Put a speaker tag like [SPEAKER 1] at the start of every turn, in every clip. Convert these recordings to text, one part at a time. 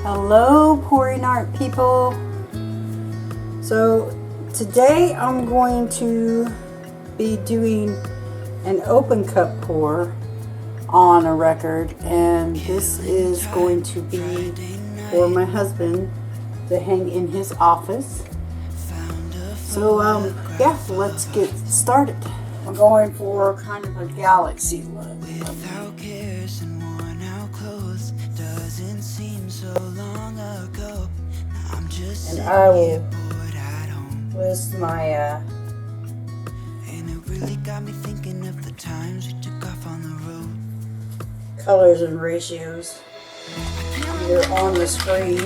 [SPEAKER 1] Hello, pouring art people. So today I'm going to be doing an open cup pour on a record, and this is going to be for my husband to hang in his office. So yeah, let's get started. I'm going for kind of a galaxy look.
[SPEAKER 2] Without cares and worn out clothes, doesn't seem so long ago. I'm just
[SPEAKER 1] and I will
[SPEAKER 2] bored at home.
[SPEAKER 1] list my
[SPEAKER 2] And it really got me thinking of the times we took off on the road.
[SPEAKER 1] colors and ratios either on the screen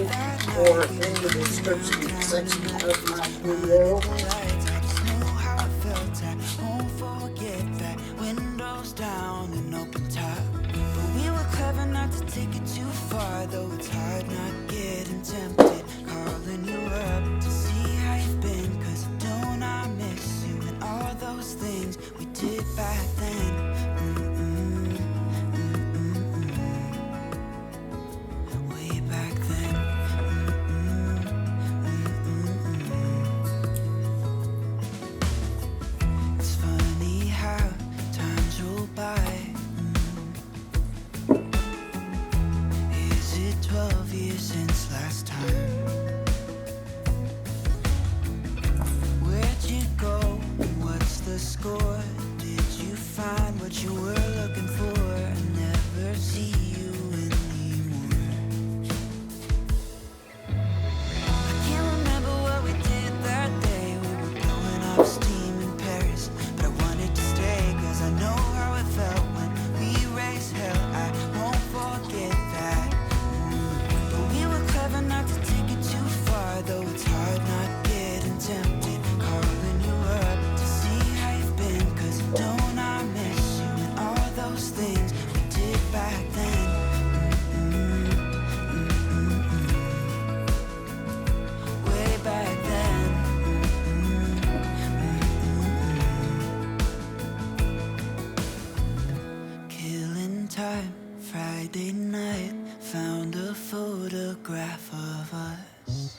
[SPEAKER 1] or in the description section of my video.
[SPEAKER 2] I just know how I felt at home. Forget that windows down and open top. But we were clever not to take it too far, though it's hard not getting tempted. Calling you up to see how you've been, 'cause don't I miss you and all those things we did back then. Way back then. It's funny how times roll by. Is it 12 years since last time? Where'd you go? What's the score? Did you find what you were looking for? I never see you anymore. I can't remember what we did that day. We were blowing off steam in Paris, but I wanted to stay, 'cause I know how it felt when we raised hell. I won't forget that. But we were clever not to take it too far, though it's hard not getting tempted. Calling you up to see how you've been, 'cause don't I miss you and all those things we did back then. Way back then. Killing time, Friday night, found a photograph of us.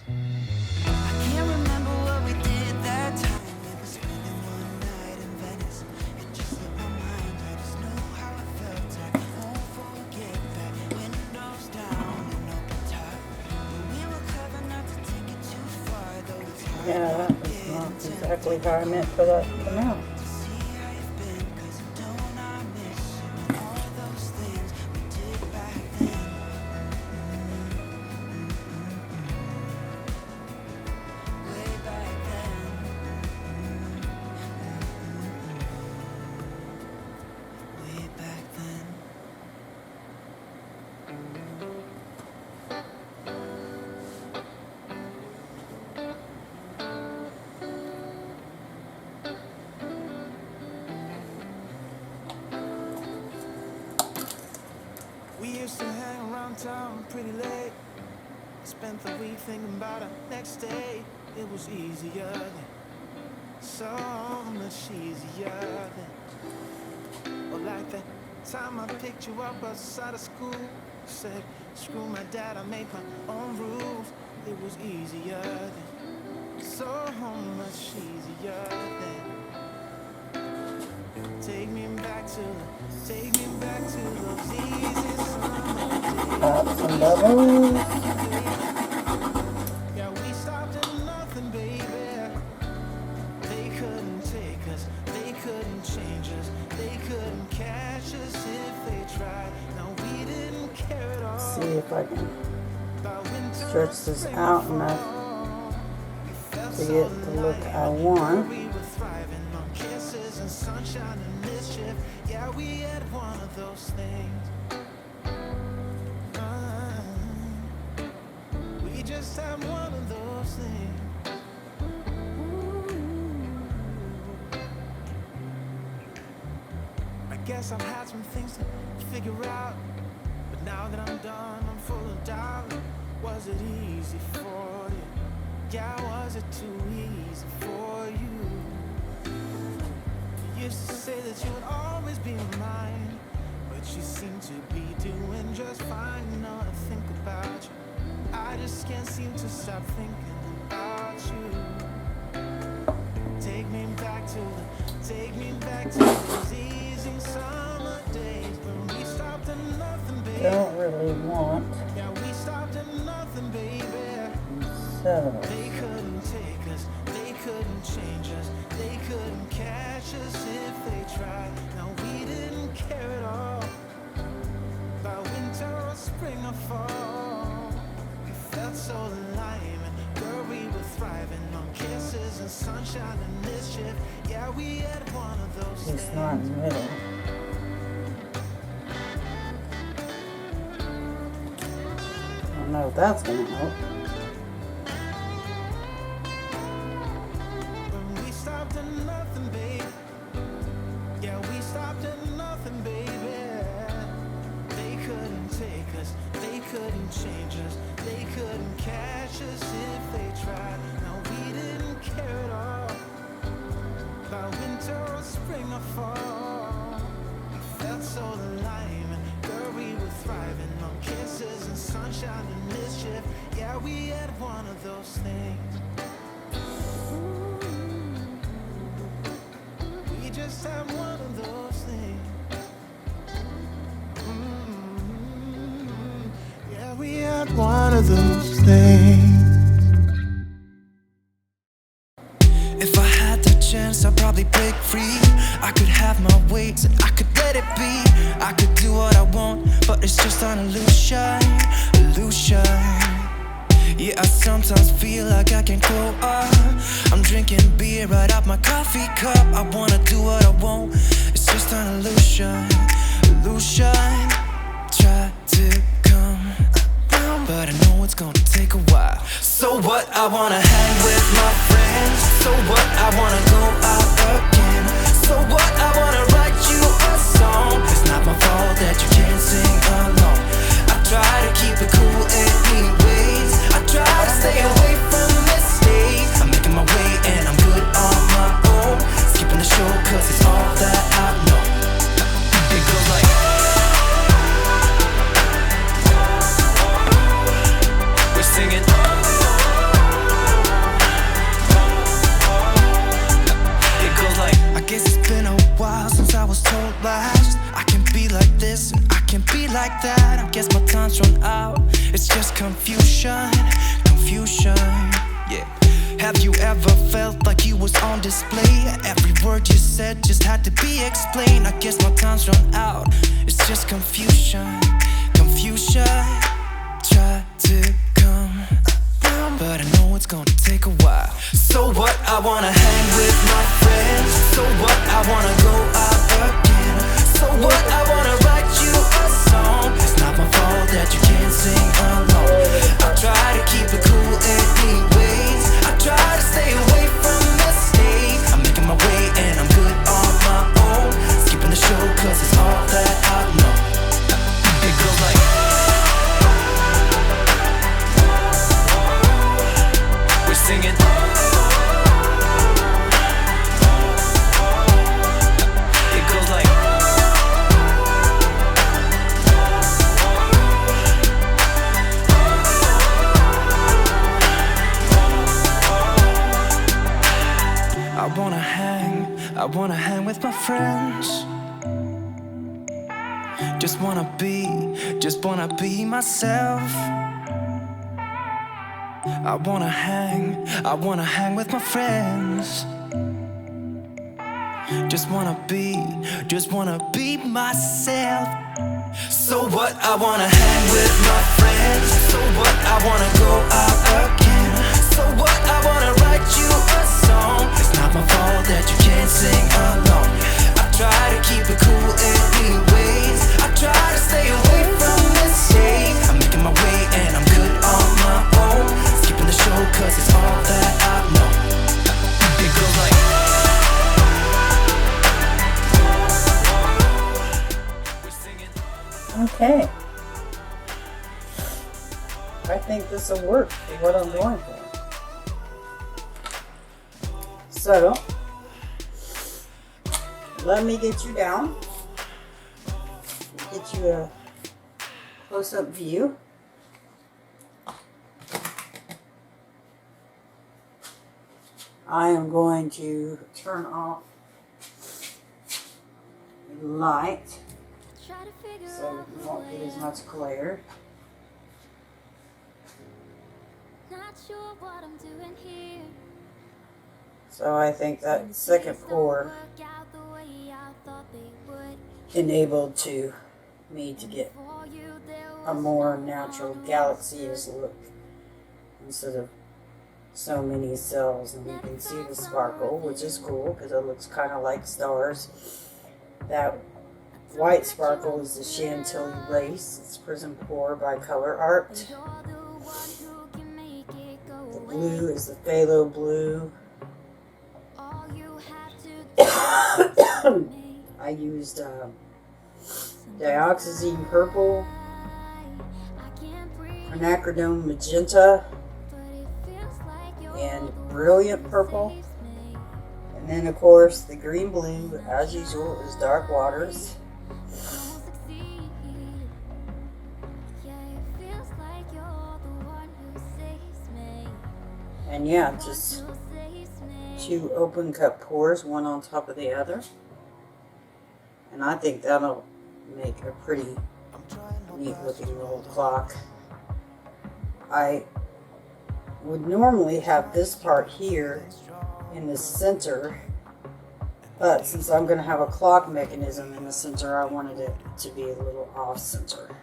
[SPEAKER 2] I can't remember what we did that time. We were spending one night in Venice. It just slipped my mind. I just know how I felt. I won't forget that windows down and open top. But we were clever not to take it too far, though it's hard
[SPEAKER 1] Yeah, that was not exactly how I meant for that to come out.
[SPEAKER 2] to see how you've been, 'cause don't I miss you and all those things we did back then. Way back then. Way back then.
[SPEAKER 3] We used to hang around town pretty late. Spent the week thinking about it next day. It was easier then, so much easier then. Or like that time I picked you up outside of school. Said, screw my dad, I make my own rules. It was easier then, so much easier then. Take me back to those easy
[SPEAKER 1] Ups and doubles.
[SPEAKER 3] Yeah, we stopped at nothing, baby. They couldn't take us, they couldn't change us, they couldn't catch us if they tried. No, we didn't care at all.
[SPEAKER 1] See if I can
[SPEAKER 3] About winter
[SPEAKER 1] stretch this out enough to get the look I want.
[SPEAKER 3] we were thriving on kisses and sunshine and mischief. Yeah, we had one of those things. We just had one of those things. I guess I've had some things to figure out, but now that I'm done, I'm full of doubt. Was it easy for you? Yeah, was it too easy for you? You used to say that you would always be mine, but you seem to be doing just fine. Now I think about you, I seem to stop thinking about you. Take me back to those easy summer days when we stopped at nothing, baby.
[SPEAKER 1] Don't really want.
[SPEAKER 3] Yeah, we stopped at nothing, baby.
[SPEAKER 1] So.
[SPEAKER 3] They couldn't take us, they couldn't change us, they couldn't catch us if they tried. No, we didn't care at all about winter or spring or fall. We felt so alive, and girl, we were thriving on kisses and sunshine and mischief. Yeah, we had one of those
[SPEAKER 1] It's not in the middle. I don't know if that's gonna help.
[SPEAKER 3] When we stopped at nothing, baby. Yeah, we stopped at nothing, baby. They couldn't take us, they couldn't change us, they couldn't catch us if they tried. No, we didn't care at all about winter or spring or fall. We felt so alive, and girl, we were thriving on kisses and sunshine and mischief. Yeah, we had one of those things. We just had one of those things. Yeah, we had one of those things. If I had the chance, I'd probably break free. I could have my ways and I could let it be. I could do what I want, but it's just an illusion. Yeah, I sometimes feel like I can't grow up. I'm drinking beer right out my coffee cup. I wanna do what I want, it's just an illusion. Try to come around, but I know it's gonna take a while. So what, I wanna hang with my friends. So what, I wanna go out again. So what, I wanna write you a song. It's not my fault that you can't sing along. I try to keep it cool anyways. I try to stay away from mistakes. I'm making my way and I'm good on my own. Skipping the show cause it's all that I know. It goes like, we're singing. It goes like, I guess it's been a while since I was told last. I can be like this and I can be like that. I guess my time's run out. It's just confusion, yeah. Have you ever felt like you was on display? Every word you said just had to be explained. I guess my time's run out. It's just confusion. Try to come around, but I know it's gonna take a while. So what, I wanna hang with my friends. So what, I wanna go out again. So what, I wanna write you a song. It's not my fault that you can't sing along. I try to keep it cool anyways. I try to stay away from mistakes. I'm making my way and I'm good on my own. Skipping the show cause it's all that I know. It goes like, we're singing. It goes like, I wanna hang with my friends. Just wanna be myself. I wanna hang with my friends. Just wanna be myself. So what, I wanna hang with my friends. So what, I wanna go out again. So what, I wanna write you a song. It's not my fault that you can't sing along. I try to keep it cool anyways. I try to stay away from mistakes. I'm making my way and I'm good on my own. Skipping the show cause it's all that I know. It goes like,
[SPEAKER 1] okay. I think this will work for what I'm going for. So, let me get you down. Get you a close-up view. I am going to turn off the light so we won't get as much glare. So I think that second pour enabled me to get a more natural galaxious look instead of so many cells. And you can see the sparkle, which is cool because it looks kind of like stars. That white sparkle is the Chantilly lace. It's Prism Pour by Colourarte. The blue is the phthalo blue. I used dioxazine purple, quinacridone magenta, and brilliant purple. And then of course the green blue, as usual, is Dark Waters. And yeah, just 2 open cup pours, one on top of the other. And I think that'll make a pretty neat looking little clock. I would normally have this part here in the center, but since I'm going to have a clock mechanism in the center, I wanted it to be a little off center.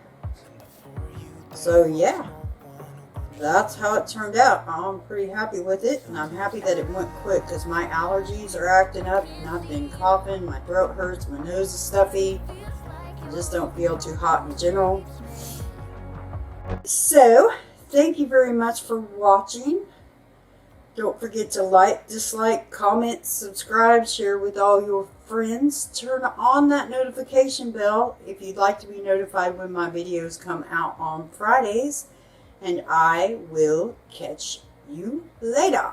[SPEAKER 1] So yeah, that's how it turned out. I'm pretty happy with it, and I'm happy that it went quick because my allergies are acting up and I've been coughing, my throat hurts, my nose is stuffy, I just don't feel too hot in general. So thank you very much for watching. Don't forget to like, dislike, comment, subscribe, share with all your friends. Turn on that notification bell if you'd like to be notified when my videos come out on Fridays. And I will catch you later.